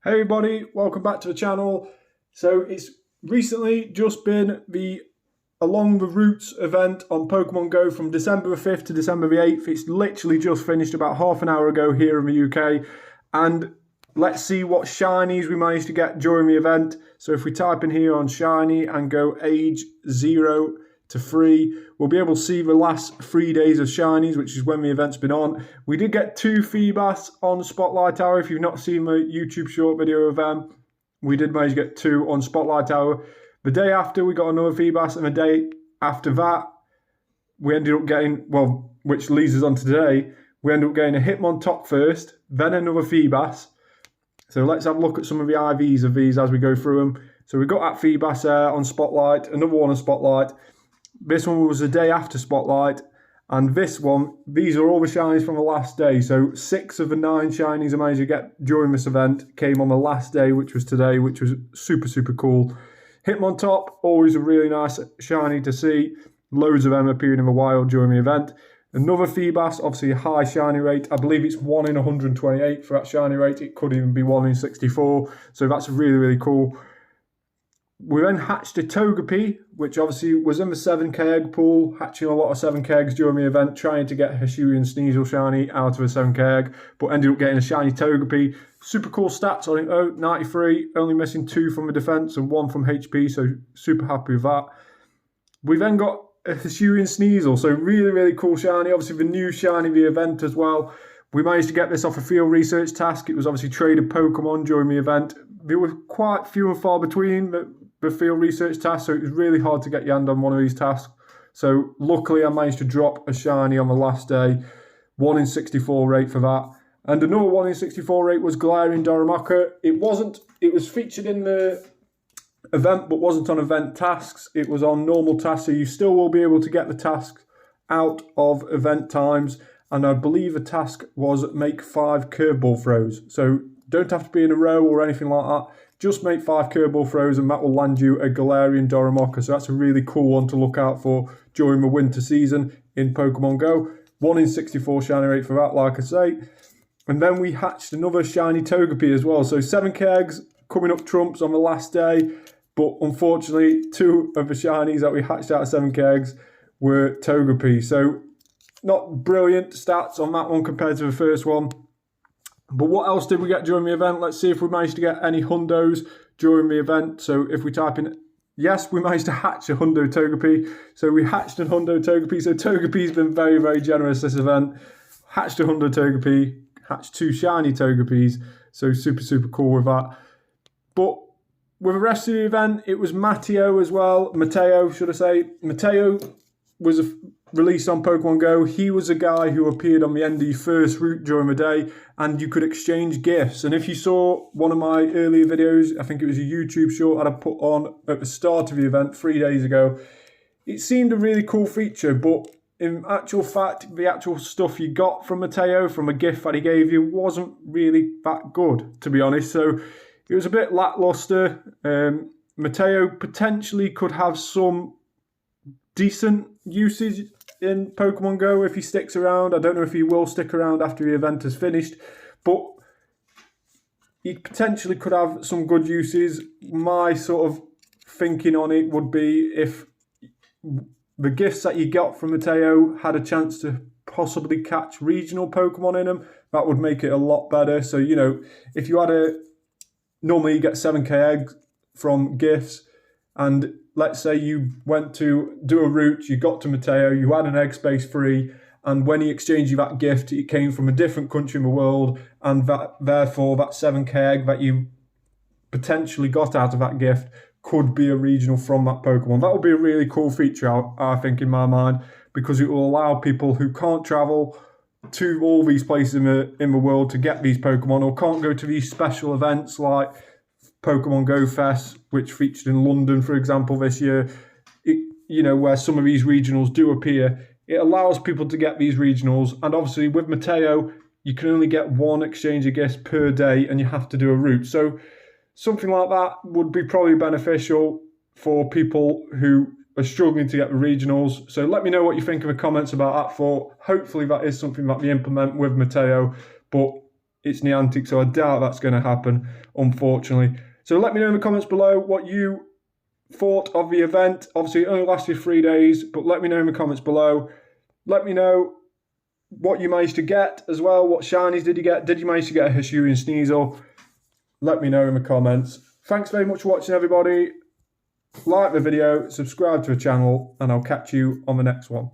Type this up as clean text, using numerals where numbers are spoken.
Hey everybody, welcome back to the channel. So it's recently just been the Along the Routes event on Pokemon GO from December the 5th to December the 8th. It's literally just finished about half an hour ago here in the UK. And let's see what shinies we managed to get during the event. So if we type in here on shiny and go age 0 to 3, we'll be able to see the last 3 days of shinies, which is when the event's been on. We did get 2 Feebas on Spotlight Hour. If you've not seen my YouTube short video of them, we did manage to get 2 on Spotlight Hour. The day after, we got another Feebas, and the day after that, we ended up getting, well, which leads us on to today, we ended up getting a Hitmontop first, then another Feebas. So let's have a look at some of the IVs of these as we go through them. So we got that Feebas on Spotlight, another one on Spotlight. This one was the day after Spotlight, and this one, these are all the shinies from the last day. So 6 of the 9 shinies I managed to get during this event came on the last day, which was today, which was super cool. Hitmontop, always a really nice shiny to see. Loads of them appeared in the wild during the event. Another Feebas, obviously a high shiny rate. I believe it's 1 in 128 for that shiny rate. It could even be 1 in 64. So that's really cool. We then hatched a Togepi, which obviously was in the 7k egg pool, hatching a lot of 7k eggs during the event, trying to get Hisuian Sneasel shiny out of a 7k egg, but ended up getting a shiny Togepi. Super cool stats on it though, 93, only missing 2 from the defense and 1 from HP, so super happy with that. We then got a Hisuian Sneasel, so really cool shiny, obviously the new shiny of the event as well. We managed to get this off a field research task. It was obviously traded Pokemon during the event. There were quite few and far between the field research tasks, so it was really hard to get your hand on one of these tasks. So luckily I managed to drop a shiny on the last day. 1 in 64 rate for that. And another 1 in 64 rate was Galarian Darumaka. It was featured in the event, but wasn't on event tasks. It was on normal tasks, so you still will be able to get the tasks out of event times. And I believe the task was make 5 curveball throws. So don't have to be in a row or anything like that. Just make 5 curveball throws and that will land you a Galarian Darumaka. So that's a really cool one to look out for during the winter season in Pokemon GO. 1 in 64 shiny rate for that, like I say. And then we hatched another shiny Togepi as well. So 7k eggs coming up trumps on the last day. But unfortunately, 2 of the shinies that we hatched out of 7k eggs were Togepi. So not brilliant stats on that one compared to the first one. But what else did we get during the event? Let's see if we managed to get any Hundos during the event. So if we type in, yes, we managed to hatch a Hundo Togepi. So we hatched a Hundo Togepi. So Togepi's been very generous this event. Hatched a Hundo Togepi, hatched 2 shiny Togepis. So super cool with that. But with the rest of the event, it was Mateo as well. Mateo, should I say. Mateo was released on Pokemon GO. He was a guy who appeared on the ND first route during the day, and you could exchange gifts. And if you saw one of my earlier videos, I think it was a YouTube short that I put on at the start of the event 3 days ago, it seemed a really cool feature, but in actual fact, the actual stuff you got from Mateo, from a gift that he gave you, wasn't really that good, to be honest. So it was a bit lackluster. Mateo potentially could have some decent usage in Pokemon GO if he sticks around. I don't know if he will stick around after the event is finished, but he potentially could have some good uses. My sort of thinking on it would be if the gifts that you got from Mateo had a chance to possibly catch regional Pokemon in them, that would make it a lot better. So, you know, if you had normally you get 7k eggs from gifts, and let's say you went to do a route, you got to Mateo, you had an egg space free, and when he exchanged you that gift, it came from a different country in the world, and therefore that 7k egg that you potentially got out of that gift could be a regional from that Pokemon. That would be a really cool feature, I think, in my mind, because it will allow people who can't travel to all these places in the world to get these Pokemon, or can't go to these special events like Pokemon Go Fest, which featured in London, for example, this year, where some of these regionals do appear. It allows people to get these regionals, and obviously with Mateo, you can only get 1 exchange of gifts per day, and you have to do a route. So something like that would be probably beneficial for people who are struggling to get the regionals. So let me know what you think in the comments about that. Hopefully that is something that we implement with Mateo, but it's Niantic, so I doubt that's going to happen, unfortunately. So let me know in the comments below what you thought of the event. Obviously, it only lasted 3 days, but let me know in the comments below. Let me know what you managed to get as well. What shinies did you get? Did you manage to get a Hisuian Sneasel? Let me know in the comments. Thanks very much for watching, everybody. Like the video, subscribe to the channel, and I'll catch you on the next one.